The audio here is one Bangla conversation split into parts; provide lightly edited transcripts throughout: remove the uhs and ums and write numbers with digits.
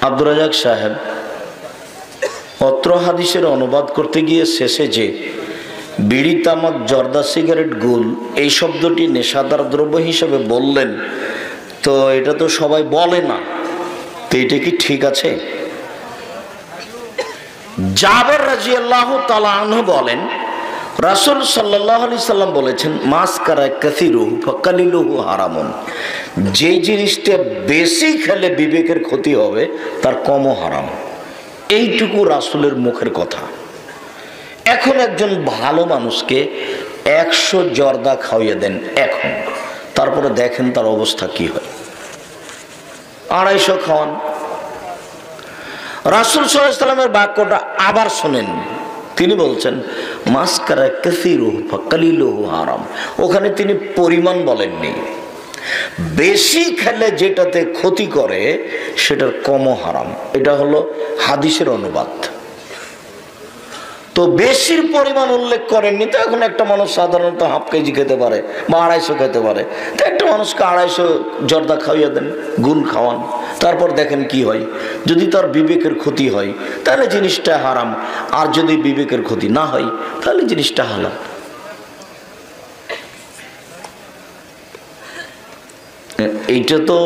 আব্দুর রাজ্জাক সাহেব অত্র হাদিসের অনুবাদ করতে গিয়ে শেষে যে বিড়ি, তামাক, জর্দা, সিগারেট, গুল এই শব্দটি নেশাদার দ্রব্য হিসেবে বললেন, তো এটা তো সবাই বলে না, তো এটা কি ঠিক আছে? জাবের রাদিয়াল্লাহু তাআলা আনহু বলেন, রাসূল সাল্লাল্লাহু আলাইহি সাল্লাম বলেছেন, মাসকারা কাসিরুহু ফাকালিলুহু হারামুন, যে জিনিসটা বেশি খেলে বিবেকের ক্ষতি হবে তার কমও হারাম। এইটুকু রাসূলের মুখের কথা। এখন একজন ভালো মানুষকে 100 জর্দা খাওয়িয়ে দেন এখন, তারপরে দেখেন তার অবস্থা কি হয়। 250 খাওয়ান। রাসূল সাল্লাল্লাহু আলাইহি সাল্লামের বাক্যটা আবার শোনেন, তিনি বলছেন মাসকারা কাসিরুহু ফাকালিলুহু হারাম। ওখানে তিনি পরিমাণ বলেননি, বেশি খেলে যেটাতে ক্ষতি করে সেটার কমও হারাম। এটা হলো হাদিসের অনুবাদ। তো বেশির পরিমাণ উল্লেখ করেননি। তো এখন একটা মানুষ সাধারণত হাফ কেজি খেতে পারে বা 250 খেতে পারে, তো একটা মানুষকে 250 জর্দা খাওয়িয়ে দেন, গুল খাওয়ান, তারপর দেখেন কি হয়। যদি তার বিবেকের ক্ষতি হয় তাহলে জিনিসটা হারাম, আর যদি বিবেকের ক্ষতি না হয় তাহলে জিনিসটা হালাল। এইটা তো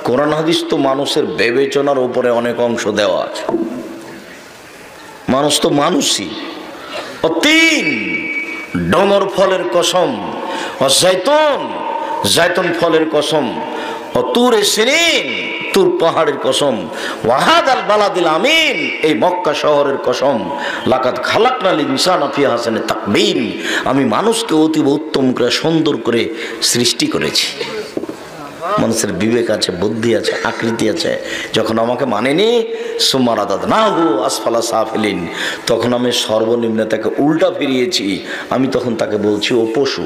কোরআন হাদিস তো মানুষের বিবেচনার উপরে অনেক অংশ দেওয়া আছে। মানুষ তো মানুষই। ও তিন ডমর ফলের কসম, ও জাইতুন ফলের কসম, ও তুরে সিনিন তুর পাহাড়ের কসম, ওয়াহাদাল বালাদিল আমিন এই মক্কা শহরের কসম, লাকাদ খালাকনাল ইনসানা ফি আহসানি তাকবীম, আমি মানুষকে অতীব উত্তম করে সুন্দর করে সৃষ্টি করেছি। মানুষের বিবেক আছে, বুদ্ধি আছে, আকৃতি আছে। যখন আমাকে মানেনি সুমারাদাদনাহু আসফালা সাফিলিন, তখন আমি সর্বনিম্ন তাকে উল্টা ফিরিয়েছি। আমি তখন তাকে বলছি ও পশু।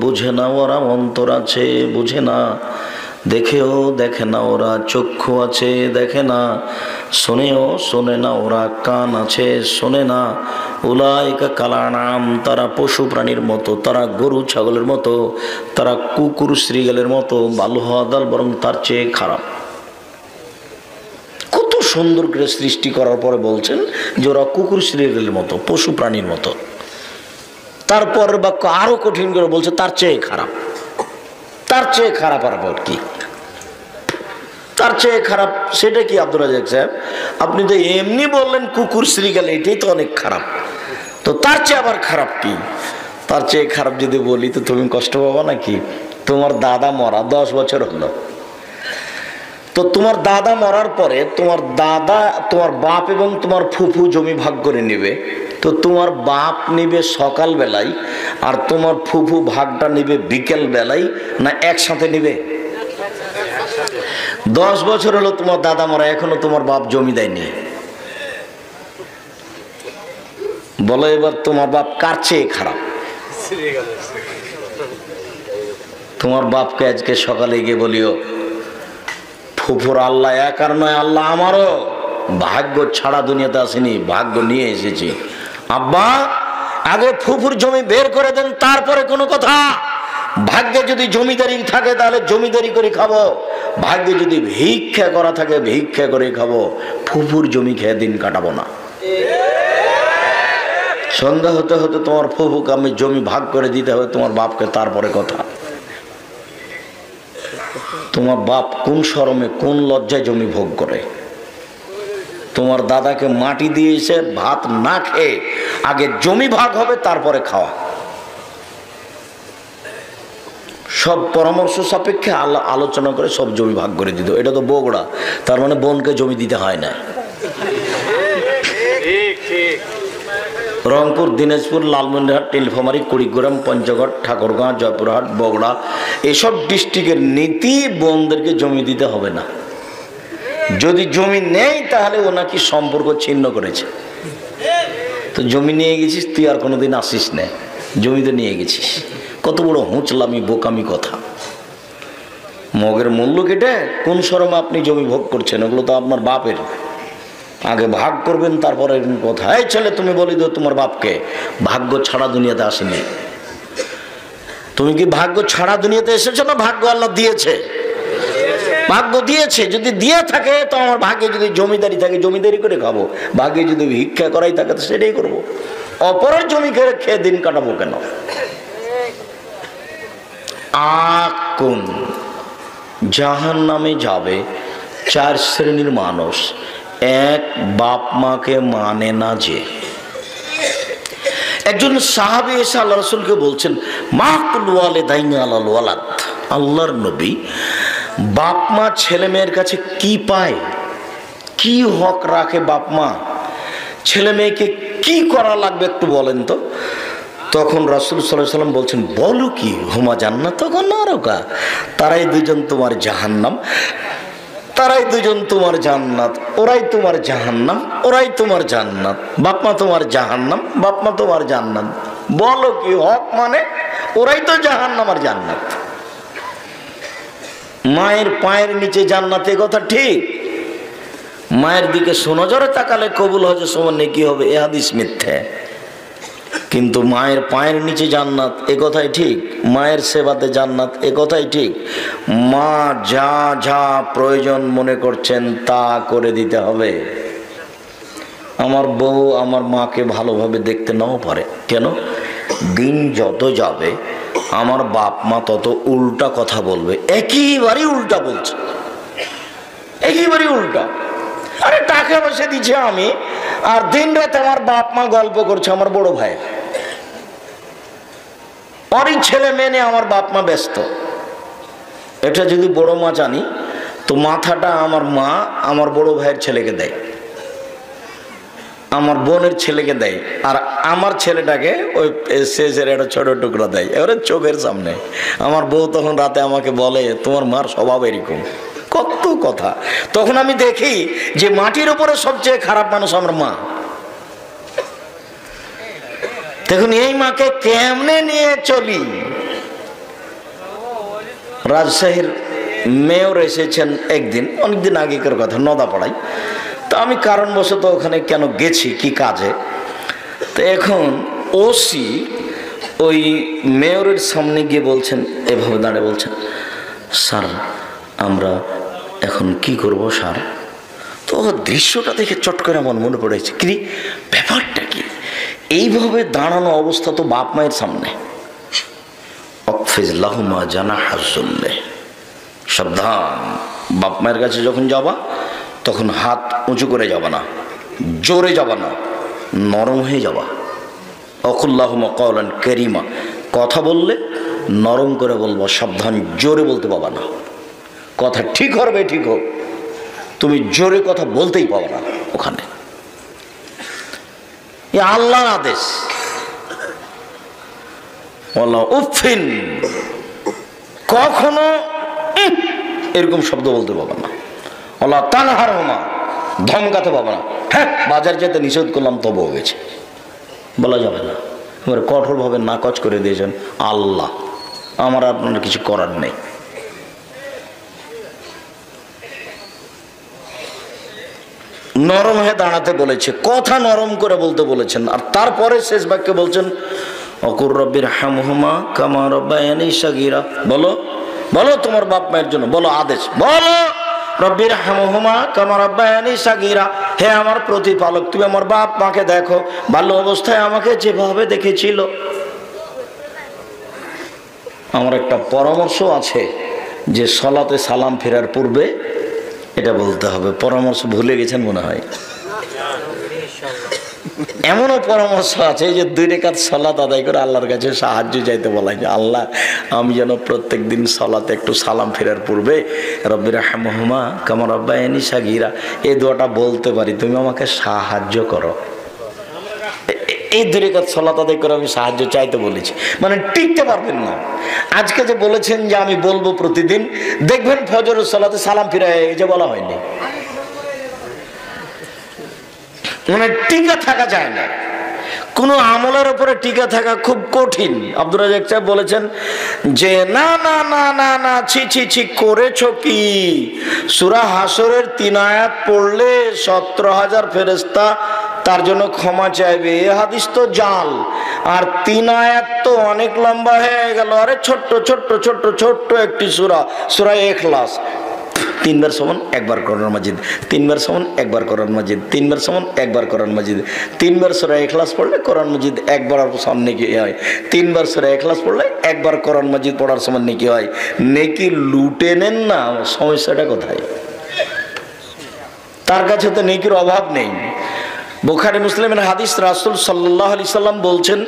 বুঝে না ওরা অন্তর আছে, বুঝে না, দেখেও দেখে না ওরা চক্ষু আছে, দেখে না, শোনেও শোনে না ওরা কান আছে, শোনে না। উলাইকা কালানাম, তারা পশু প্রাণীর মতো, তারা গরু ছাগলের মতো, তারা কুকুর শ্রীগালের মতো, বালুহাদাল বরং তার চেয়ে খারাপ। কত সুন্দর করে সৃষ্টি করার পরে বলছেন যে ওরা কুকুর শ্রীগালের মতো, পশু প্রাণীর মতো। তারপর বাক্য আরো কঠিন করে বলছে তার চেয়ে খারাপ। তার চেয়ে খারাপ আর কি? তার চেয়ে খারাপ সেটা কি আব্দুর রাজ্জাক সাহেব? আপনি তো এমনি বললেন কুকুর শ্রীগাল, এটাই তো অনেক খারাপ, তো তার চেয়ে আবার খারাপ কি? তার চেয়ে খারাপ যদি বলি তো তুমি কষ্ট পাবো নাকি? তোমার দাদা মরা 10 বছর হলো, তো তোমার দাদা মরার পরে তোমার দাদা, তোমার বাপ এবং তোমার ফুফু জমি ভাগ করে নেবে। তো তোমার বাপ নিবে সকাল বেলায় আর তোমার ফুফু ভাগটা নিবে বিকেল বেলায়, না একসাথে নিবে? 10 বছর হলো তোমার দাদা মরা, এখনো তোমার বাপ জমি দেয়নি। বলো এবার তোমার বাপ কার চেয়ে খারাপ? তোমার বাপকে আজকে সকালে গিয়ে বলিও, ফুফুর আল্লাহ এক আর নয়, আল্লাহ আমারও ভাগ্য ছাড়া দুনিয়াতে আসেনি, ভাগ্য নিয়ে এসেছি। আব্বা আগে ফুফুর জমি বের করে দেন, তারপরে কোনো কথা। ভাগ্যে যদি জমিদারি থাকে তাহলে জমিদারি করে খাবো, ভাগ্যে যদি ভিক্ষা করা থাকে ভিক্ষা করে খাবো, ফুফুর জমি খেয়ে দিন কাটাবো না। সন্ধ্যা হতে হতে তোমার ফুফুকে আমি জমি ভাগ করে দিতে হবে তোমার বাপকে, তারপরে কথা। তোমার বাপ কোন শরমে কোন লজ্জায় জমি ভোগ করে? তোমার দাদাকে মাটি দিয়েছে ভাত না খেয়ে, আগে জমি ভাগ হবে তারপরে খাওয়া। সব পরামর্শ সাপেক্ষে আলোচনা করে সব জমি ভাগ করে দিত। এটা তো বগুড়া, তার মানে বোনকে জমি দিতে হয় না। রংপুর, দিনাজপুর, লালমনিরহাট, নীলফামারী, কুড়িগ্রাম, পঞ্চগড়, ঠাকুরগাঁও, জয়পুরহাট, বগুড়া এসব ডিস্ট্রিক্টের নীতি বোনদেরকে জমি দিতে হবে না। যদি জমি নেই তাহলে ও নাকি সম্পর্ক ছিন্ন করেছে। তো জমি নিয়ে গেছিস তুই, আর কোনোদিন আসিস না, জমিতে নিয়ে গেছিস। কত বড় হুঁচলামি বোকামি কথা। মগের মূল্য কেটে কোন শরমে আপনি জমি ভোগ করছেন? ওগুলো তো আপনার বাপের, আগে ভাগ করবেন তারপরে কথা। এই ছেলে তুমি বলি দাও তোমার বাপকে, ভাগ্য ছাড়া দুনিয়াতে আসেনি। তুমি কি ভাগ্য ছাড়া দুনিয়াতে এসেছো না ভাগ্য আল্লাহ দিয়েছে? ভাগ্য দিয়েছে, যদি দিয়ে থাকে তো আমার ভাগ্যে যদি জমিদারি থাকে জমিদারি করে খাবো, ভাগ্যে যদি ভিক্ষা করাই থাকে তো সেটাই করবো। অপরের জমি খেয়ে দিন কাটাবো কেন? আকুন, জাহান্নামে যাবে 4 শ্রেণীর মানুষ। এক, বাপ মাকে মানে না যে। একজন সাহাবী এসে আল্লাহ রাসূলকে বলছেন, মা কুল ওয়ালিদাইনি আলাল ওয়ালাদ, আল্লাহর নবী, বাপ মা ছেলে মেয়ের কাছে কি পায়, কি হক রাখে বাপ মা, ছেলে মেয়েকে কি করা লাগবে একটু বলেন তো। তখন রাসূল সাল্লাল্লাহু আলাইহি ওয়াসাল্লাম বলছেন, বলো কি, হুমা জান্নাত তখন নরকা, তারাই দুজন তোমার জাহান্নাম, তারাই দুজন তোমার জান্নাত, ওরাই তোমার জাহান্নাম, ওরাই তোমার জান্নাত। বাপ মা তোমার জাহান্নাম, বাপ মা তোমার জান্নাত। বলো কি, হক মানে ওরাই তো জাহান্নাম আর জান্নাত। মায়ের পায়ের নিচে জান্নাত, এ কথা ঠিক। মায়ের দিকে সুনজরে তাকালে কবুল হজে সমান নেকি হবে, এ হাদিস মিথ্যে। কিন্তু মায়ের পায়ের নিচে জান্নাত, এ কথাই ঠিক। মায়ের সেবাতে জান্নাত, এ কথাই ঠিক। মা যা যা প্রয়োজন মনে করছেন তা করে দিতে হবে। আমার বউ আমার মাকে ভালোভাবে দেখতে নাও পারে, কেন? দিন যত যাবে আমার বাপ মা তত উল্টা কথা বলবে, একেবারেই উল্টা বলছে, একেবারেই উল্টা। আরে টাকা পয়সা দিচ্ছে আমি, আর দিন রাত আমার বাপ মা গল্প করছে আমার বড় ভাই, ওরই ছেলে মেনে আমার বাপ মা ব্যস্ত। এটা যদি বড় মা জানি তো মাথাটা আমার মা আমার বড় ভাইয়ের ছেলেকে দেয়, আমার বোনের ছেলেকে দেয়, আর আমার ছেলেটাকে ওই শেষের একটা ছোট টুকরা দেয়, এবারে চোখের সামনে। আমার বউ তখন রাতে আমাকে বলে, তোমার মার স্বভাব এরকম, কত কথা। তখন আমি দেখি যে মাটির উপরে সবচেয়ে খারাপ মানুষ আমার মা। দেখুন এই মাকে কেমনে নিয়ে চলি। রাজশাহীর মেয়র এসেছেন একদিন, অনেকদিন আগেকার কথা, নদাপাড়ায়। তো আমি কারণবশত ওখানে কেন গেছি, কি কাজে। তো এখন ওসি ওই মেয়রের সামনে গিয়ে বলছেন, এভাবে দাঁড়িয়ে বলছেন, স্যার আমরা এখন কি করব স্যার। তো দৃশ্যটা দেখে চট করে আমার মনে পড়েছে, কি ব্যাপারটা কি, এইভাবে দাঁড়ানো অবস্থা তো বাপ মায়ের সামনে। সাবধান, বাপ মায়ের কাছে যখন যাবা তখন হাত উঁচু করে যাবা না, জোরে যাবা না, নরম হয়ে যাবা। অকুল্লাহুমা কওলান কারীমা, কথা বললে নরম করে বলবা, সাবধান, জোরে বলতে পাবা না। কথা ঠিক হবে ঠিক হোক, তুমি জোরে কথা বলতেই পাবা না ওখানে। আল্লাহর আদেশ। উফিন, কখনো এরকম শব্দ বলতে পাবা না। আল্লাহ তানহারহুমা, ধমকাতে পাবা না। হ্যাঁ বাজার যেতে নিষেধ করলাম তবুও গেছে, বলা যাবে না। এবার কঠোরভাবে নাকচ করে দিয়েছেন আল্লাহ, আমার আপনার কিছু করার নেই। নরম হয়ে দাঁড়াতে বলেছে, কথা নরম করে বলতে বলেছেন। আর তারপরে শেষ বাক্যে বলছেন, অকুর রব্বির হামহুমা কামা রাব্বায়ানি সাগীরা। বলো বলো তোমার বাপ মায়ের জন্য বলো, আদেশ বলো, রব্বির হামহুমা কামা রাব্বায়ানি সাগীরা, হে আমার প্রতিপালক তুমি আমার বাপ মাকে দেখো ভালো অবস্থায় আমাকে যেভাবে দেখেছিল। আমার একটা পরামর্শ আছে যে সলাতে সালাম ফেরার পূর্বে এটা বলতে হবে। পরামর্শ ভুলে গেছেন মনে হয়। এমনও পরামর্শ আছে যে 2 রাকাত সালাত আদায় করে আল্লাহর কাছে সাহায্য চাইতে বলা হয়, আল্লাহ আমি যেন প্রত্যেক দিন সালাতে একটু সালাম ফেরার পূর্বে রব্বির হামহুমা কামা রাব্বায়ানি সাগীরা এই দোয়াটা বলতে পারি, তুমি আমাকে সাহায্য করো। এই 2 রাকাত সালাত আদায় করে আমি সাহায্য চাইতে বলেছি, মানে টিকতে পারবেন না। আজকে যে বলেছেন যে আমি বলবো প্রতিদিন, দেখবেন ফজরের সালাতে সালাম ফিরায় এই যে বলা হয়নি, মানে টিকা থাকা যায় না। কোন আমলের উপরে টিকা থাকা খুব কঠিন। আব্দুর রাজ্জাক সাহেব বলেছেন যে না না না না না ছি ছি ছি করেছো কি, সূরা হাসরের 3 আয়াত পড়লে 17,000 ফেরেশতা তার জন্য ক্ষমা চাইবে, এ হাদিস তো জাল। আর 3 আয়াত তো অনেক লম্বা হয়ে গেল। আরে ছোট্ট ছোট্ট ছোট্ট ছোট্ট একটি সূরা, সূরা ইখলাস, তিনবার সমান একবার কোরআন মাজিদ, তিনবার সমান একবার কোরআন মাজিদ, তিনবার সমান একবার কোরআন মাজিদ, তিনবার সূরা ইখলাস পড়লে কোরআন মাজিদ একবার সমান নেকি হয়, তিনবার সূরা ইখলাস পড়লে একবার কোরআন মাজিদ পড়ার সমান নেকি হয়। নেকি লুটে নেন না, সমস্যাটা কোথায়? তার কাছে তো নেকির অভাব নেই। বুখারী মুসলিমের হাদিস, রাসূল সাল্লাল্লাহু আলাইহি সাল্লাম বলছেন,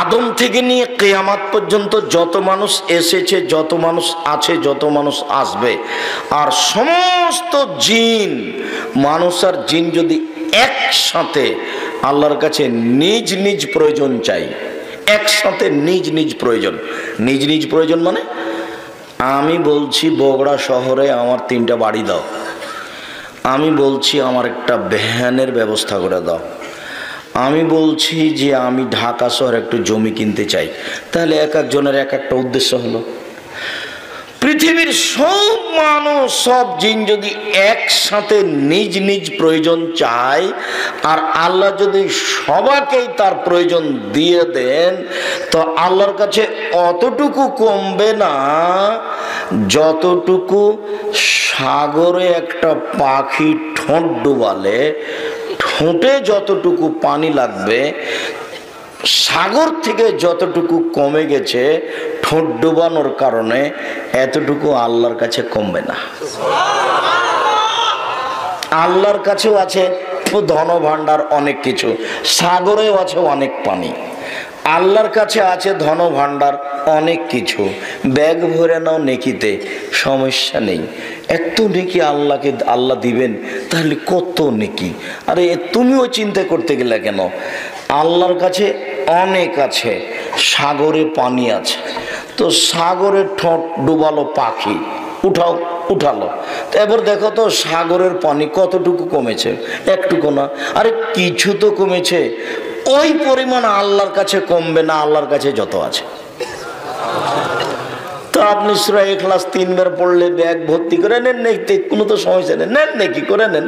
আদম থেকে নিয়ে কিয়ামত পর্যন্ত যত মানুষ এসেছে, যত মানুষ আছে, যত মানুষ আসবে, আর সমস্ত জিন, মানুষ আর জিন যদি একসাথে আল্লাহর কাছে নিজ নিজ প্রয়োজন চাই, একসাথে নিজ নিজ প্রয়োজন, নিজ নিজ প্রয়োজন মানে আমি বলছি বগুড়া শহরে আমার 3টা বাড়ি দাও, আমি বলছি আমার একটা ভ্যানের ব্যবস্থা করে দাও, আমি বলছি যে আমি ঢাকা শহরে একটু জমি কিনতে চাই, তাহলে এক একজনের এক একটা উদ্দেশ্য হলো। পৃথিবীর সব মানুষ, সব জিন যদি একসাথে নিজ নিজ প্রয়োজন চায়, আর আল্লাহ যদি সবাইকেই তার প্রয়োজন দিয়ে দেন, তো আল্লাহর কাছে অতটুকু কমবে না যতটুকু সাগরে একটা পাখি ঠোঁট ডুবালে ঠোঁটে যতটুকু পানি লাগবে, সাগর থেকে যতটুকু কমে গেছে ঠোঁট ডুবানোর কারণে, এতটুকু আল্লাহর কাছে কমবে না। আল্লাহর কাছেও আছে ধন ভাণ্ডার অনেক কিছু, সাগরেও আছে অনেক পানি, আল্লাহর কাছে আছে ধন ভাণ্ডার অনেক কিছু, ব্যাগ ভরে নাও নেকিতে, সমস্যা নেই। এত নেকি আল্লাহকে আল্লাহ দিবেন, তাহলে কত নেকি। আরে তুমিও চিন্তা করতে গেলে কেন? আল্লাহর কাছে অনেক আছে, সাগরে পানি আছে, তো সাগরে ঠোঁট ডুবালো পাখি, উঠাও, উঠালো, তো এবার দেখো তো সাগরের পানি কতটুকু কমেছে? একটুকু না, আরে কিছু তো কমেছে। ওই পরিমাণ আল্লাহর কাছে কমবে না, আল্লাহর কাছে যত আছে। তো আপনি সূরা ইখলাস 3বার পড়লে ব্যাগ ভর্তি করে নেন, কোনো তো সমস্যা নেই, নেন নেকি করে নেন।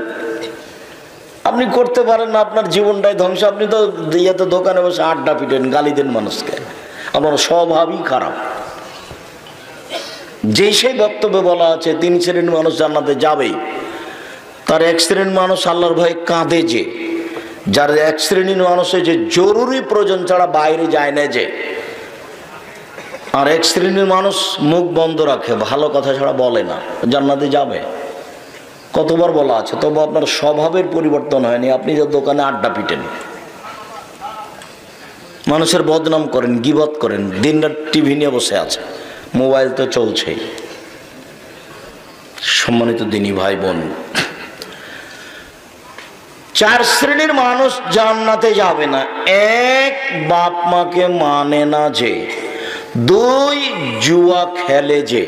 আপনি করতে পারেন না, আপনার জীবনটাই ধ্বংস। আপনি তো ইয়েতে দোকানে বসে আড্ডা পিটেন, গালি দেন মানুষকে, আপনার স্বভাবই খারাপ। যেই সেই বক্তব্যে বলা আছে 3 শ্রেণীর মানুষ জান্নাতে যাবেই, তার 1 শ্রেণীর মানুষ আল্লাহর ভয়ে কাঁদে, যে যার 1 শ্রেণীর মানুষ যে জরুরি প্রয়োজন ছাড়া বাইরে যায় না, যে আর 1 শ্রেণীর মানুষ মুখ বন্ধ রাখে, ভালো কথা ছাড়া বলে না, জান্নাতে যাবে। কতবার বলা আছে, তবু আপনার স্বভাবের পরিবর্তন হয়নি। আপনি যে দোকানে আড্ডা পিটেন, মানুষের বদনাম করেন, গীবত করেন, দিনরাত টিভি নিয়ে বসে আছে, মোবাইল তো চলছেই। সম্মানিত দিনী ভাই বোন, 4 শ্রেণীর মানুষ জান্নাতে যাবে না। 1, বাপ মাকে মানে না যে। 2, জুয়া খেলে যে।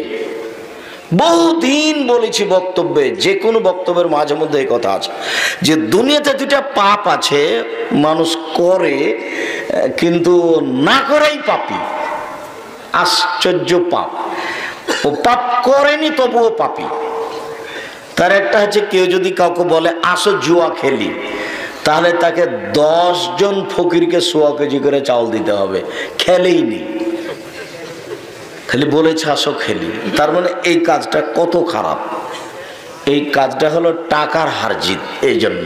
বহুদিন বলেছি বক্তব্যে, যে কোনো বক্তব্যের মাঝে মধ্যে এই কথা আছে যে দুনিয়াতে 2টা পাপ আছে, মানুষ করে কিন্তু না করেই পাপী। আশ্চর্য পাপ, ও পাপ করেনি তবুও পাপী। তার একটা হচ্ছে, কেউ যদি কাউকে বলে আসো জুয়া খেলি, তাহলে তাকে 10 জন ফকিরকে 100 কেজি করে চাউল দিতে হবে, খেলেই নি, খালি বলেছে আসো খেলি। তার মানে এই কাজটা কত খারাপ। এই কাজটা হলো টাকার হারজিত। এই জন্য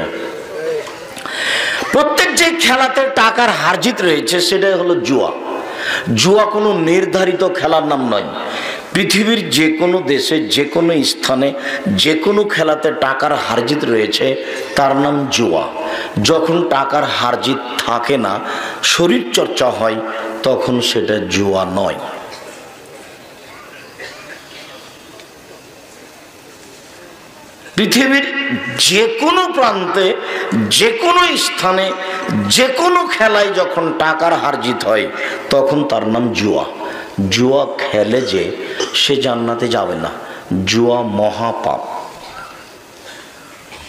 প্রত্যেক যে খেলাতে টাকার হারজিত রয়েছে সেটাই হলো জুয়া। জুয়া কোনো নির্ধারিত খেলার নাম নয়। পৃথিবীর যে কোনো দেশে, যে কোনো স্থানে, যে কোনো খেলাতে টাকার হারজিত রয়েছে, তার নাম জুয়া। যখন টাকার হারজিত থাকে না, শরীর চর্চা হয়, তখন সেটা জুয়া নয়। পৃথিবীর যে কোনো প্রান্তে, যে কোনো স্থানে, যে কোনো খেলায় যখন টাকার হারজিত হয়, তখন তার নাম জুয়া। জুয়া খেলে যে সে জান্নাতে যাবে না। জুয়া মহাপাপ।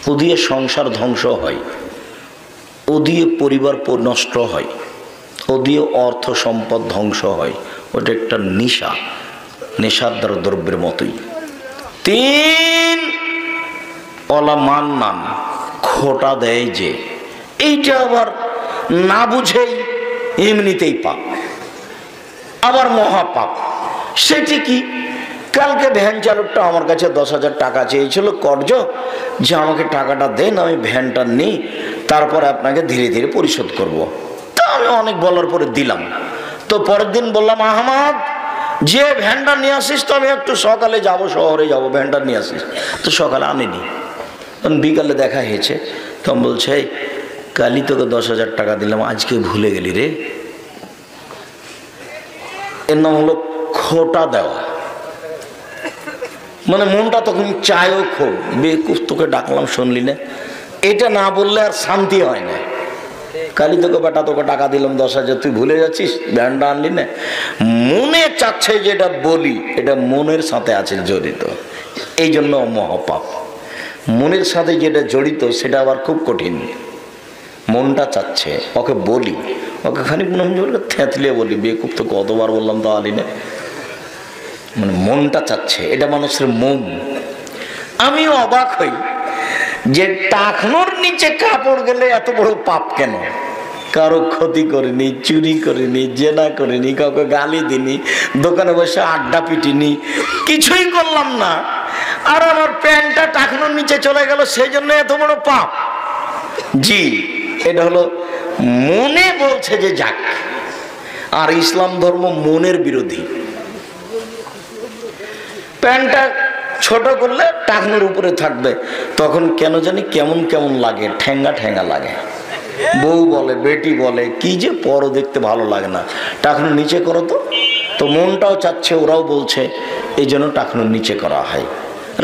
ও দিয়ে সংসার ধ্বংস হয়, ও দিয়ে পরিবার নষ্ট হয়, ও দিয়ে অর্থ সম্পদ ধ্বংস হয়। ওটা একটা নেশা, নেশার দ্রব্যের মতোই। 3, অলা মান্নান, খোটা দেয় যে। এইটা আবার না বুঝেই এমনিতেই পাপ, আবার মহাপাপ। সেটি কি? কালকে ভ্যান চালকটা আমার কাছে 10,000 টাকা চেয়েছিল কর্জ, যে আমাকে টাকাটা দেন, আমি ভ্যানটা নিই, তারপরে আপনাকে ধীরে ধীরে পরিশোধ করব। তা আমি অনেক বলার পরে দিলাম। তো পরের দিন বললাম, আহমদ যে ভ্যানটা নিয়ে আসিস তো আমি একটু সকালে যাব, শহরে যাব, ভ্যানটা নিয়ে আসিস। তো সকালে আনিনি, বিকালে দেখা হয়েছে, তখন বলছে কালই তোকে 10,000 টাকা দিলাম, আজকে ভুলে গেলি রে। এর নাম হলো খোটা দেওয়া। মানে মনটা তখন চায়ও খুব, বেকুফ তোকে ডাকলাম শুনলি না, এটা না বললে আর শান্তি হয় না। কালি তোকে বেটা তোকে টাকা দিলাম 10,000, তুই ভুলে যাচ্ছিস, ব্যান্ডটা আনলি না। মনে চাচ্ছে যেটা বলি, এটা মনের সাথে আছে জড়িত, এই জন্য মহাপাপ। মনের সাথে যেটা জড়িত সেটা আবার খুব কঠিন। মনটা চাচ্ছে ওকে বলি, ওকে খানিক থেঁতলিয়ে বলি, বেকুব তো কতবার বললাম তো আলি না। মানে মনটা চাচ্ছে, এটা মানুষের মন। আমি অবাক হই যে টাকনোর নিচে কাপড় গেলে এত বড় পাপ কেন? কারো ক্ষতি করিনি, চুরি করিনি, জেনা করিনি, কাউকে গালি দিনি, দোকানে বসে আড্ডা পিটিনি, কিছুই করলাম না, আর আমার প্যান্টটা টাকনোর নিচে চলে গেল, সেই জন্য এত বড় পাপ। জি, এটা হলো মনে বলছে যে যাক। আর ইসলাম ধর্ম মনের বিরোধী। প্যান্টটা ছোট করলে টাকনোর উপরে থাকবে, তখন কেন জানি কেমন কেমন লাগে, ঠেঙ্গা ঠেঙ্গা লাগে। বউ বলে, বেটি বলে, কি যে পরও দেখতে ভালো লাগে না, টাকনোর নিচে করো তো। তো মনটাও চাচ্ছে, ওরাও বলছে, এই জন্য টাকনোর নিচে করা হয়।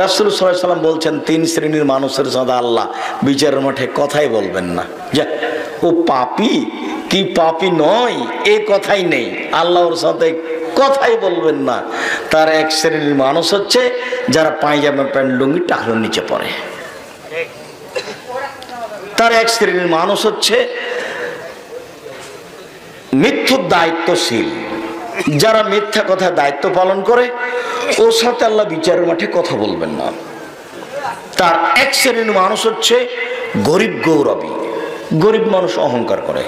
রাসূল সাল্লাল্লাহু আলাইহি ওয়াসাল্লাম বলছেন, 3 শ্রেণীর মানুষের সাথে আল্লাহ বিচারের মাঠে কথাই বলবেন না। যা ও পাপী কি পাপী নয় এই কথাই নেই, আল্লাহর সাথে কথাই বলবেন না। তার এক শ্রেণীর মানুষ হচ্ছে যারা পায়জামা প্যান্ট লুঙ্গি টাকনোর নিচে পড়ে। তার এক শ্রেণীর মানুষ হচ্ছে মিথ্যুর দায়িত্বশীল, যারা মিথ্যা কথা দায়িত্ব পালন করে, ওর সাথে আল্লাহ বিচারের মাঠে কথা বলবেন না। তার এক শ্রেণীর মানুষ হচ্ছে গরিব গৌরবী। গরিব মানুষ অহংকার করে।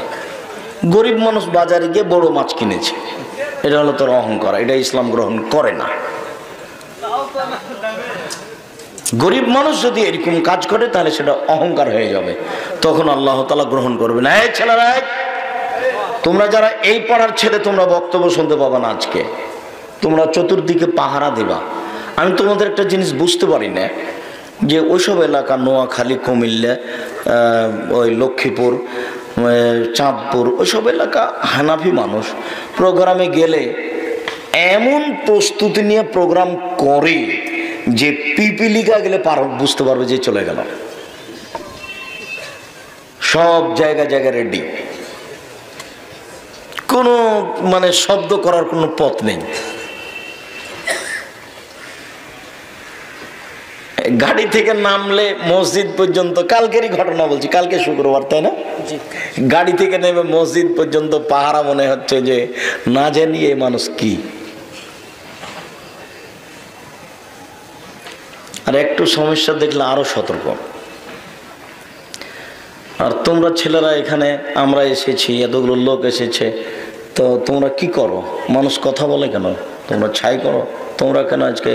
গরিব মানুষ বাজারে গিয়ে বড় মাছ কিনেছে, এটা হলো তোর অহংকার, এটা ইসলাম গ্রহণ করে না। গরিব মানুষ যদি এরকম কাজ করে তাহলে সেটা অহংকার হয়ে যাবে, তখন আল্লাহ তাআলা গ্রহণ করবে না। এই ছেলেরা, তোমরা যারা এই পাড়ার ছেলে, তোমরা বক্তব্য শুনতে পাবা না আজকে, তোমরা চতুর্দিকে পাহারা দিবা। আমি তোমাদের একটা জিনিস বুঝতে পারি না, যে ওইসব এলাকা নোয়াখালী, কুমিল্লা, ওই লক্ষ্মীপুর, চাঁদপুর, ওইসব এলাকা হানাফি মানুষ প্রোগ্রামে গেলে এমন প্রস্তুতি নিয়ে প্রোগ্রাম করে যে পিপিলিকা গেলে বুঝতে পারবে যে চলে গেল। সব জায়গায় জায়গায় রেডি, কোনো মানে শব্দ করার কোনো পথ নেই। গাড়ি থেকে নামলে মসজিদ পর্যন্ত, কালকেরই ঘটনা বলছি, কালকে শুক্রবার তাই না, গাড়ি থেকে নেমে মসজিদ পর্যন্ত পাহারা, মনে হচ্ছে যে না জানি এই মানুষ কি। আর একটু সমস্যা দেখলে আরো সতর্ক। আর তোমরা ছেলেরা এখানে, আমরা এসেছি, এতগুলো লোক এসেছে, তো তোমরা কি করো? মানুষ কথা বলে কেন? তোমরা ছাই করো? তোমরা কেন আজকে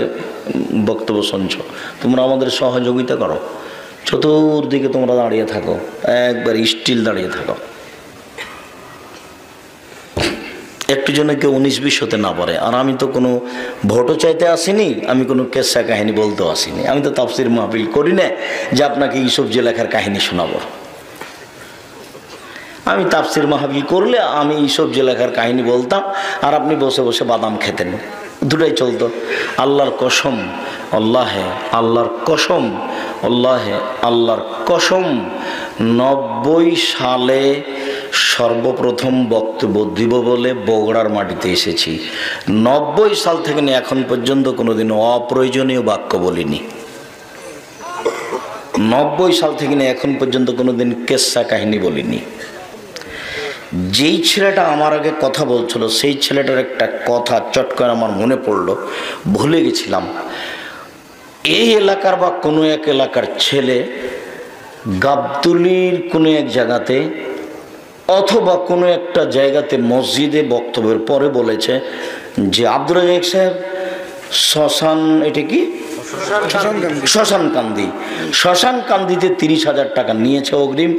বক্তব্য শুনছো? তোমরা আমাদের সহযোগিতা করো। চতুর্দিকে তোমরা দাঁড়িয়ে থাকো, একবার স্টিল দাঁড়িয়ে থাকো, একটু জন্য কেউ 19-20 হতে না পারে। আর আমি তো কোনো ভোটও চাইতে আসিনি, আমি কোনো কেসা কাহিনী বলতেও আসিনি। আমি তো তাফসির মাহফিল করি না যে আপনাকে ইউসুফ জুলেখার কাহিনী শোনাবো। আমি তাফসির মাহফিল করলে আমি ইউসুফ জুলেখার কাহিনী বলতাম, আর আপনি বসে বসে বাদাম খেতেন, দুটাই চলতো। আল্লাহর কসম, আল্লাহে আল্লাহর কসম, আল্লাহে আল্লাহর কসম, 90 সালে সর্বপ্রথম বক্তব্য দিব বলে বগুড়ার মাটিতে এসেছি। 90 সাল থেকে নিয়ে এখন পর্যন্ত কোনোদিন অপ্রয়োজনীয় বাক্য বলিনি। 90 সাল থেকে নিয়ে এখন পর্যন্ত কোনোদিন কেসা কাহিনী বলিনি। যেই ছেলেটা আমার আগে কথা বলছিল, সেই ছেলেটার একটা কথা চট করে আমার মনে পড়লো, ভুলে গেছিলাম। এই এলাকার বা কোনো এক এলাকার ছেলে গাবতলীর কোনো এক জায়গাতে অথবা কোনো একটা জায়গাতে মসজিদে বক্তব্যের পরে বলেছে যে আব্দুর রাজ্জাক সাহেব, শ্মশান, এটা কি শ্মশান কান্দি, শ্মশান কান্দিতে 30,000 টাকা নিয়েছে অগ্রিম,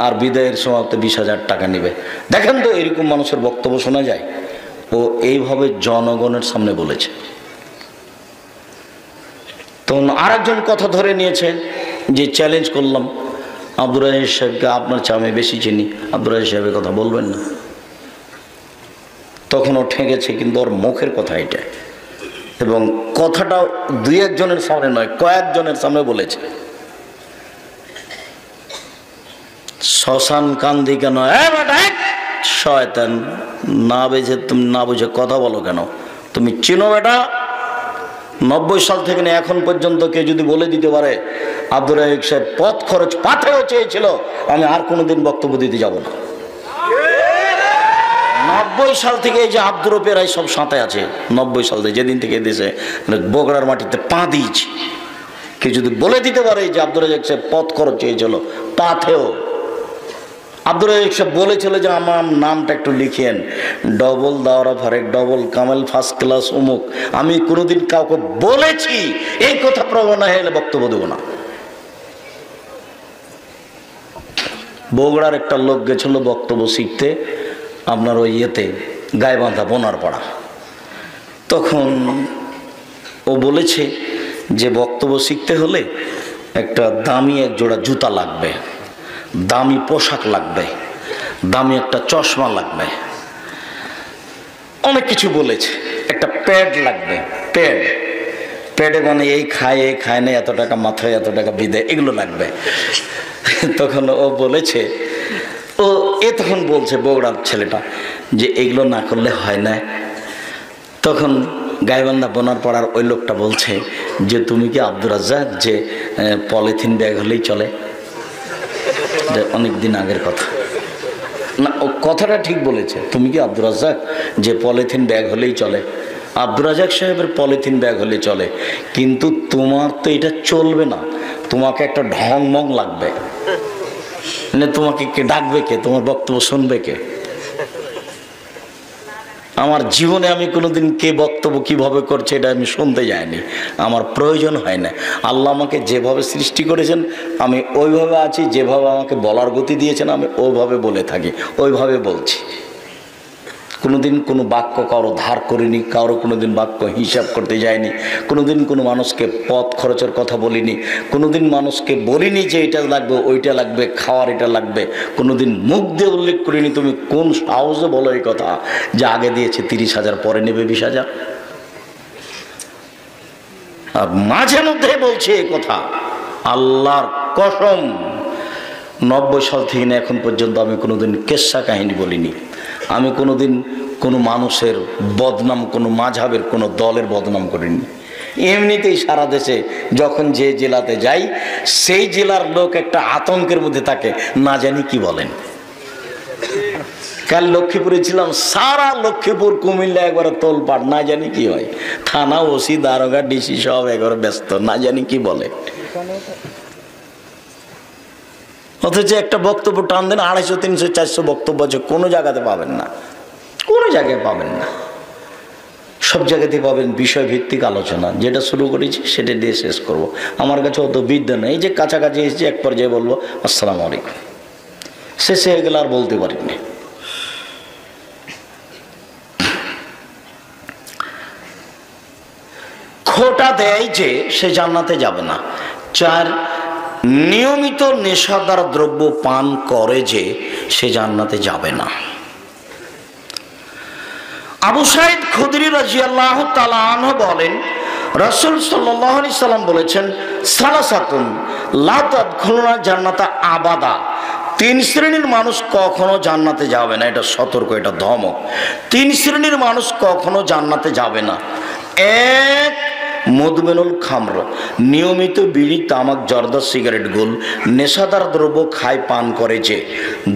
আর বিদায়ের সময় 20,000 টাকা নেবে। দেখেন তো এরকম মানুষের বক্তব্য শোনা যায়? ও এইভাবে জনগণের সামনে বলেছে। তো আরেকজন কথা ধরে নিয়েছে যে চ্যালেঞ্জ করলাম আব্দুর রাজ্জাক সাহেবকে, আপনার চেয়ে আমি বেশি চিনি, আব্দুর রাজ্জাক সাহেবের কথা বলবেন না। তখন ও ঠেকেছে, কিন্তু ওর মুখের কথা এটা, এবং কথাটা 2-1 জনের সামনে নয়, কয়েকজনের সামনে বলেছে। শ্মশান কান্দি কেন? শয়তান, না বেজে তুমি না বুঝে কথা বলো কেন? তুমি চিনো বেটা? 90 সাল থেকে নিয়ে এখন পর্যন্ত কেউ যদি বলে দিতে পারে আব্দুর রাজ্জাক সাহেব পথ খরচ পাথেও চেয়েছিল, আমি আর কোনোদিন বক্তব্য দিতে যাব না। 90 সাল থেকে এই যে আব্দুর রূপেরাই সব সাঁতে আছে, 90 সাল থেকে যেদিন থেকে দেশে বগুড়ার মাটিতে পা দিয়েছি, কেউ যদি বলে দিতে পারে যে আব্দুর রাজ্জাক সাহেব পথ খরচ চেয়েছিল পাথেও। আব্দুর রাজ্জাক সাহেব বলেছিল যে আমার নামটা একটু লিখিয়েন, ডবল দাওরা ফারেক, ডবল কামেল, ফার্স্ট ক্লাস অমুক। আমি কোনোদিন কাউকে বলেছি এই কথা প্রমাণ হয়ে গেলে বক্তব্য দেবো না। বগুড়ার একটা লোক গেছিল বক্তব্য শিখতে আপনার ওই ইয়েতে গাইবান্ধা বোনারপাড়া। তখন ও বলেছে যে বক্তব্য শিখতে হলে একটা দামি 1 জোড়া জুতা লাগবে, দামি পোশাক লাগবে, দামি একটা চশমা লাগবে, অনেক কিছু বলেছে। একটা প্যাড লাগবে, প্যাডে মানে এই খায় না, এত টাকা মাথায়, এত টাকা বিদায়, এগুলো লাগবে। তখন ও বলেছে, তখন বলছে বগুড়ার ছেলেটা যে এগুলো না করলে হয় না। তখন গাইবান্ধা বোনারপাড়ার ওই লোকটা বলছে যে তুমি কি আব্দুর রাজ্জাক যে পলিথিন ব্যাগ হলেই চলে? অনেক দিন আগের কথা না, ও কথাটা ঠিক বলেছে। তুমি কি আব্দুর রাজ্জাক যে পলিথিন ব্যাগ হলেই চলে? আব্দুর রাজ্জাক সাহেবের পলিথিন ব্যাগ হলে চলে, কিন্তু তোমার তো এটা চলবে না, তোমাকে একটা ঢং মং লাগবে। তোমাকে কে ডাকবে, কে তোমার বক্তব্য শুনবে কে? আমার জীবনে আমি কোনোদিন কে বক্তব্য কিভাবে করছে এটা আমি শুনতে যাইনি, আমার প্রয়োজন হয় না। আল্লাহ আমাকে যেভাবে সৃষ্টি করেছেন আমি ওইভাবে আছি, যেভাবে আমাকে বলার গতি দিয়েছেন আমি ওইভাবে বলে থাকি, ওইভাবে বলছি। কোনোদিন কোনো বাক্য কারো ধার করিনি, কারো কোনোদিন বাক্য হিসাব করতে যায়নি, কোনোদিন কোনো মানুষকে পথ খরচের কথা বলিনি, কোনোদিন মানুষকে বলিনি যে এটা লাগবে, ওইটা লাগবে, খাওয়ার এটা লাগবে, কোনোদিন মুখ দিয়ে উল্লেখ করিনি। তুমি কোন সাহসে বলো এই কথা যে আগে দিয়েছে 30,000 পরে নেবে 20,000? আর মাঝে মধ্যে বলছে এই কথা, আল্লাহর কসম 90 সাল থেকে না এখন পর্যন্ত আমি কোনোদিন কেচ্ছা কাহিনী বলিনি। আমি কোনোদিন কোনো মানুষের বদনাম, কোনো মাঝহাবের কোনো দলের বদনাম করিনি। এমনিতেই সারা দেশে যখন যে জেলাতে যাই সেই জেলার লোক একটা আতঙ্কের মধ্যে থাকে, না জানি কি বলেন। কাল লক্ষ্মীপুরে ছিলাম, সারা লক্ষ্মীপুর কুমিল্লা একবারে তোলপাট, না জানি কি হয়। থানা, ওসি, দারোগা, ডিসি সব একবারে ব্যস্ত, না জানি কি বলে। অথচ একটা বক্তব্য টান দেন 250, 300, 400 বক্তব্য আছে, কোনো জায়গাতে পাবেন না, কোনো জায়গায় পাবেন না। সব জায়গাতে পাবেন বিষয়ভিত্তিক আলোচনা। যেটা শুরু করেছি সেটা দিয়ে শেষ করব। আমার কাছে অত বিদ্যা নেই, এই যে কাছাকাছি এসেছি এক পর্যায়ে বলবো আসসালামু আলাইকুম, শেষে হয়ে গেলে আর বলতে পারিনি। খোটা দেয় যে সে জান্নাতে যাবে না। 4, নিয়মিত নেশাদার দ্রব্য পান করে যে সে জান্নাতে যাবে না। আবু সাঈদ খুদরি রাদিয়াল্লাহু তাআলা আনহু বলেন, রাসূল সাল্লাল্লাহু আলাইহি সাল্লাম বলেছেন, সালাসাতুন লা তাদখুলুনা জান্নাতা আবাদা। 3 শ্রেণীর মানুষ কখনো জান্নাতে যাবে না। এটা সতর্ক, এটা ধমক। 3 শ্রেণীর মানুষ কখনো জান্নাতে যাবে না। 1, মদমেনুল খামর, নিয়মিত বিড়ি, তামাক, জর্দা, সিগারেট, গোল, নেশাদার দ্রব্য খায় পান করে যে।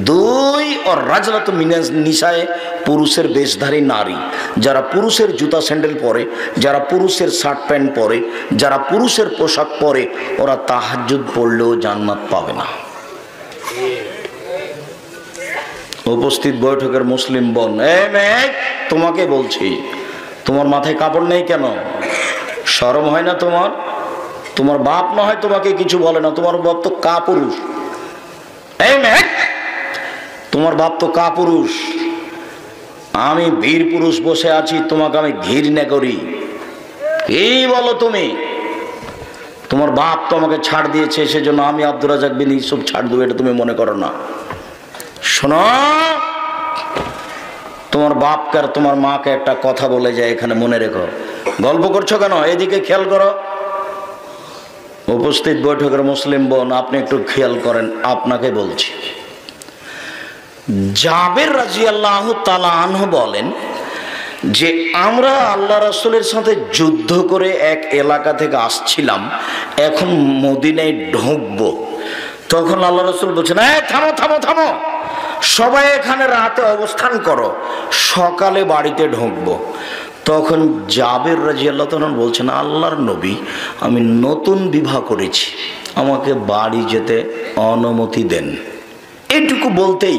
2, আর রাজলাত মিনাজ নিসায়ে, পুরুষের বেশধারী নারী, যারা পুরুষের জুতা স্যান্ডেল পরে, যারা পুরুষের শার্ট প্যান্ট পরে, যারা পুরুষের পোশাক পরে, ওরা তাহাজ্জুদ পড়লেও জান্নাত পাবে না। উপস্থিত বৈঠকের মুসলিম বোন, মেয়ে তোমাকে বলছি, তোমার মাথায় কাপড় নেই কেন? শরম হয় না তোমার? তোমার বাপ না হয় তোমাকে কিছু বলে না, তোমার বাপ তো কাপুরুষ। এই মেয়ে, তোমার বাপ তো কাপুরুষ, আমি বীর পুরুষ বসে আছি, তোমাকে আমি ঘৃণা করি। কি বলো তুমি? তোমার বাপ তো আমাকে ছাড় দিয়েছে, সেজন্য আমি আব্দুর রাজ্জাক বিন ইউসুফ ছাড় দেবো, এটা তুমি মনে করো না। শোনো, তোমার বাপকে আর তোমার মাকে একটা কথা বলে যায়, এখানে মনে রেখো। গল্প করছো কেন? এদিকে খেয়াল করো। উপস্থিত বৈঠকের মুসলিম বোন, আপনি একটু খেয়াল করেন, আপনাকে বলছি। জাবের রাদিয়াল্লাহু তাআলা আনহু বলেন যে আমরা আল্লাহ রাসূলের সাথে যুদ্ধ করে এক এলাকা থেকে আসছিলাম, এখন মদিনায় ঢুকবো। তখন আল্লাহ রাসূল বলছেন, এই থামো থামো থামো, সবাই এখানে রাতে অবস্থান করো, সকালে বাড়িতে ঢুকবো। তখন জাবের রাদিয়াল্লাহু তাআলা বলছেন, আল্লাহর নবী, আমি নতুন বিবাহ করেছি, আমাকে বাড়ি যেতে অনুমতি দেন। এইটুকু বলতেই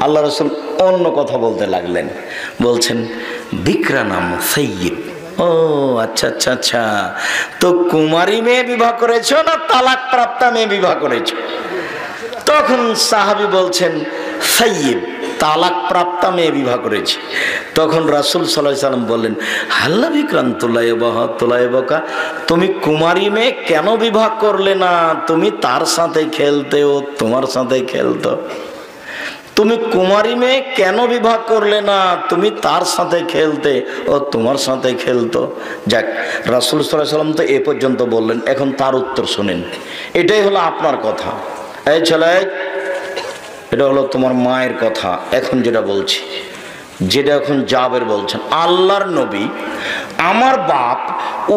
আল্লাহ রাসূল অন্য কথা বলতে লাগলেন, বলছেন বিকরা নাম সাইয়্যিব। ও আচ্ছা আচ্ছা আচ্ছা, তো কুমারী মেয়ে বিবাহ করেছো না তালাক প্রাপ্তা মেয়ে বিবাহ করেছো? তখন সাহাবী বলছেন সাইয়্যিব, তালাক প্রাপ্তা মেয়ে বিবাহ করেছে। তখন রাসূল সাল্লাল্লাহু আলাইহি সাল্লাম বললেন, হাল্লা বিক্রান্তলাইবাকা, তুমি কুমারী মেয়ে কেন বিবাহ করলে না? তুমি তার সাথে খেলতে, ও তোমার সাথে খেলতো। তুমি কুমারী মেয়ে কেন বিবাহ করলে না? তুমি তার সাথে খেলতে, ও তোমার সাথে খেলতো। যাক, রাসূল সাল্লাল্লাহু আলাইহি সাল্লাম তো এ পর্যন্ত বললেন, এখন তার উত্তর শুনেন। এটাই হলো আপনার কথা। এই ছেলে, এটা হলো তোমার মায়ের কথা। এখন যেটা বলছি, যেটা এখন জাবের বলছেন, আল্লাহর নবী, আমার বাপ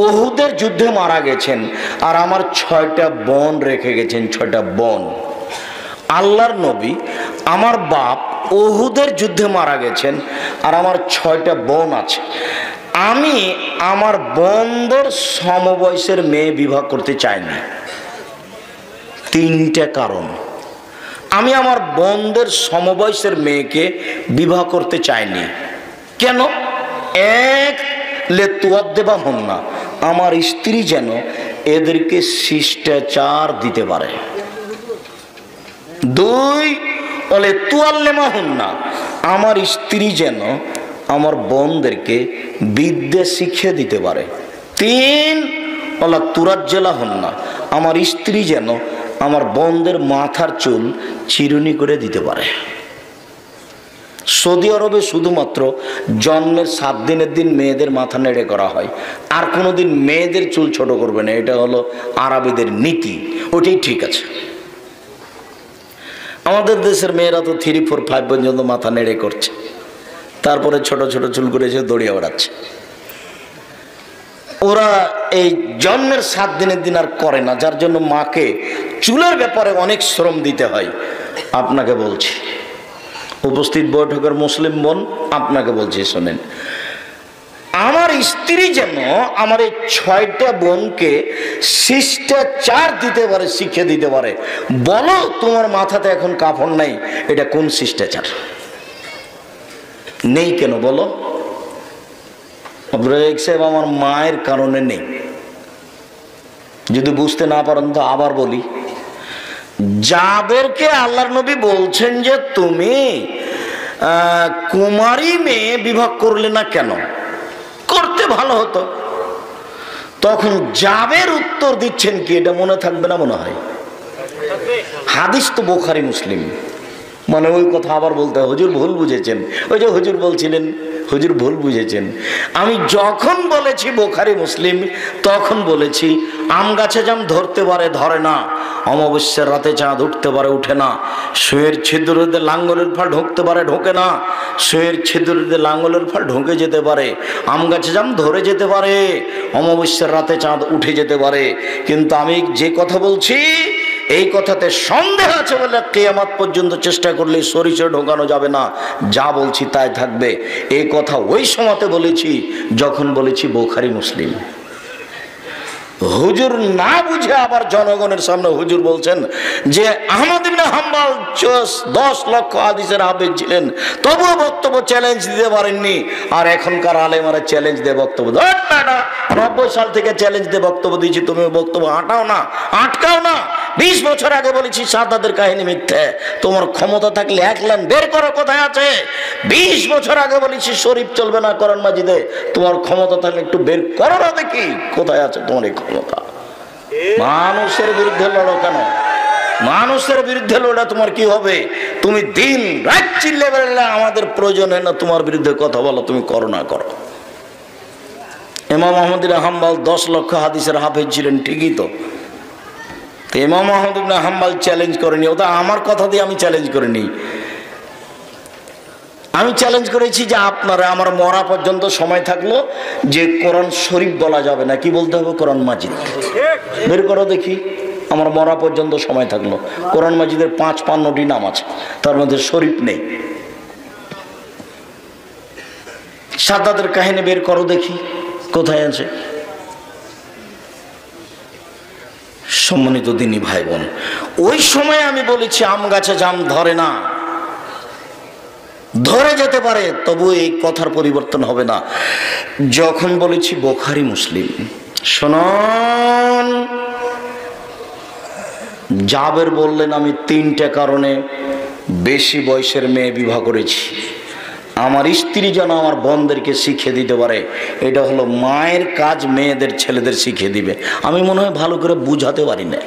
উহুদের যুদ্ধে মারা গেছেন, আর আমার 6টা বোন রেখে গেছেন, 6টা বোন। আল্লাহর নবী, আমার বাপ উহুদের যুদ্ধে মারা গেছেন, আর আমার 6টা বোন আছে। আমি আমার বোনদের সমবয়সের মেয়ে বিবাহ করতে চাইনি। 3টা কারণ। আমি আমার বোনদের সমবয়সের মেয়েকে বিবাহ করতে চাইনি। কেন? এক, লেতুয়াদ্দেবা হন না, আমার স্ত্রী যেন এদেরকে শিষ্টাচার দিতে পারে। 2, বলে তুয়াল্লেমা হন না, আমার স্ত্রী যেন আমার বোনদেরকে বিদ্যা শিখিয়ে দিতে পারে। 3, বলা তুরাজ্জেলা হন না, আমার স্ত্রী যেন আমার বোনদের মাথার চুল চিরুনি করে দিতে পারে। সৌদি আরবে শুধুমাত্র জন্মের 7 দিনের দিন মেয়েদের মাথা নেড়ে করা হয়, আর কোনোদিন মেয়েদের চুল ছোট করবে না। এটা হলো আরবিদের নীতি, ওটাই ঠিক আছে। আমাদের দেশের মেয়েরা তো 3, 4, 5 পর্যন্ত মাথা নেড়ে করছে, তারপরে ছোট ছোট চুল করে এসে দড়িয়ে বেড়াচ্ছে। ওরা এই জন্মের 7 দিনের দিন আর করে না, যার জন্য মাকে চুলের ব্যাপারে অনেক শ্রম দিতে হয়। আপনাকে বলছি, উপস্থিত বৈঠকের মুসলিম বোন, আপনাকে বলছি, শোনেন, আমার স্ত্রী যেন আমার এই 6টা বোনকে শিষ্টাচার দিতে পারে, শিখিয়ে দিতে পারে। বলো, তোমার মাথাতে এখন কাফন নাই, এটা কোন শিষ্টাচার? নেই কেন বলো? সাহেব, আমার মায়ের কারণে নেই। যদি বুঝতে না পারেন তো আবার বলি, যাদেরকে আল্লাহর নবী বলছেন যে তুমি কুমারী মেয়ে বিবাহ করলে না কেন, করতে ভালো হতো। তখন জাবের উত্তর দিচ্ছেন কি, এটা মনে থাকবে না মনে হয়? হাদিস তো বুখারী মুসলিম, মানে ওই কথা আবার বলতে হয়, হুজুর ভুল বুঝেছেন। ওই যে হুজুর বলছিলেন, হুজুর ভুল বুঝেছেন। আমি যখন বলেছি বুখারী মুসলিম, তখন বলেছি আম গাছে জাম ধরতে পারে, ধরে না। অমাবস্যার রাতে চাঁদ উঠতে পারে, উঠে না। সুয়ের ছিদ্রতে লাঙ্গলের ফাল ঢুকতে পারে, ঢোকে না। সুয়ের ছিদ্রতে লাঙ্গলের ফাল ঢুকে যেতে পারে। আম গাছে জাম ধরে যেতে পারে, অমাবস্যার রাতে চাঁদ উঠে যেতে পারে। কিন্তু আমি যে কথা বলছি, এই কথাতে সন্দেহ আছে বলে কিয়ামত পর্যন্ত চেষ্টা করলে সরিষা ঢোকানো যাবে না। যা বলছি তাই থাকবে। এই কথা ওই সময়তে বলেছি যখন বলেছি বুখারী মুসলিম। হুজুর না বুঝে আবার জনগণের সামনে হুজুর বলছেন যে আহমদ ইবনে হাম্বল 10 লক্ষ হাদিসের হাফেজ ছিলেন, তবুও বক্তব্য চ্যালেঞ্জ দিতে পারেননি। আর এখনকার আলেমারা চ্যালেঞ্জ দিয়ে বক্তব্য 90 সাল থেকে চ্যালেঞ্জ দিয়ে বক্তব্য দিয়েছি, তুমি বক্তব্য আটকাও না। 20 বছর আগে বলেছি শাহাদাতের কাহিনী মিথ্যে, তোমার ক্ষমতা থাকলে এক লাইন বের করো কোথায় আছে। 20 বছর আগে বলেছি শরীফ চলবে না কোরআন মাজিদে, তোমার ক্ষমতা থাকলে একটু বের করো না দেখি কোথায় আছে তোমার এই ক্ষমতা। মানুষের বিরুদ্ধে লড়ো কেন? মানুষের বিরুদ্ধে লড়া তোমার কি হবে? তুমি দিন রাত চিল্লে বেড়ালে আমাদের প্রয়োজন হয় না তোমার বিরুদ্ধে কথা বলো, তুমি করো না করো। ইমাম আহমদ ইবনে হাম্বল 10 লক্ষ হাদিসের হাফেজ ছিলেন, ঠিকই তো। ইমাম আহমদ ইবনে হাম্বল চ্যালেঞ্জ করেনি, ওটা আমার কথা দিয়ে আমি চ্যালেঞ্জ করিনি। আমি চ্যালেঞ্জ করেছি যে আপনারা আমার মরা পর্যন্ত সময় থাকলো যে কোরআন শরীফ বলা যাবে না, কি বলতে হবে? কোরআন মাজিদ। বের করো দেখি, আমার মরা পর্যন্ত সময় থাকলো। কোরআন মাজিদের 55টি নাম আছে, তার মধ্যে শরীফ নেই। শাহাদাতের কাহিনী বের করো দেখি কোথায় আছে। সম্মানিত দিনী ভাই বোন, ওই সময় আমি বলেছি আম গাছে জাম ধরে না, ধরে যেতে পারে, তবু এই কথার পরিবর্তন হবে না। যখন বলেছি বুখারী মুসলিম, শুনুন, জাবের বললেন আমি 3টে কারণে বেশি বয়সের মেয়ে বিবাহ করেছি, আমার স্ত্রী যেন আমার বোনদেরকে শিখিয়ে দিতে পারে। এটা হলো মায়ের কাজ, মেয়েদের ছেলেদের শিখিয়ে দিবে। আমি মনে হয় ভালো করে বুঝাতে পারি না।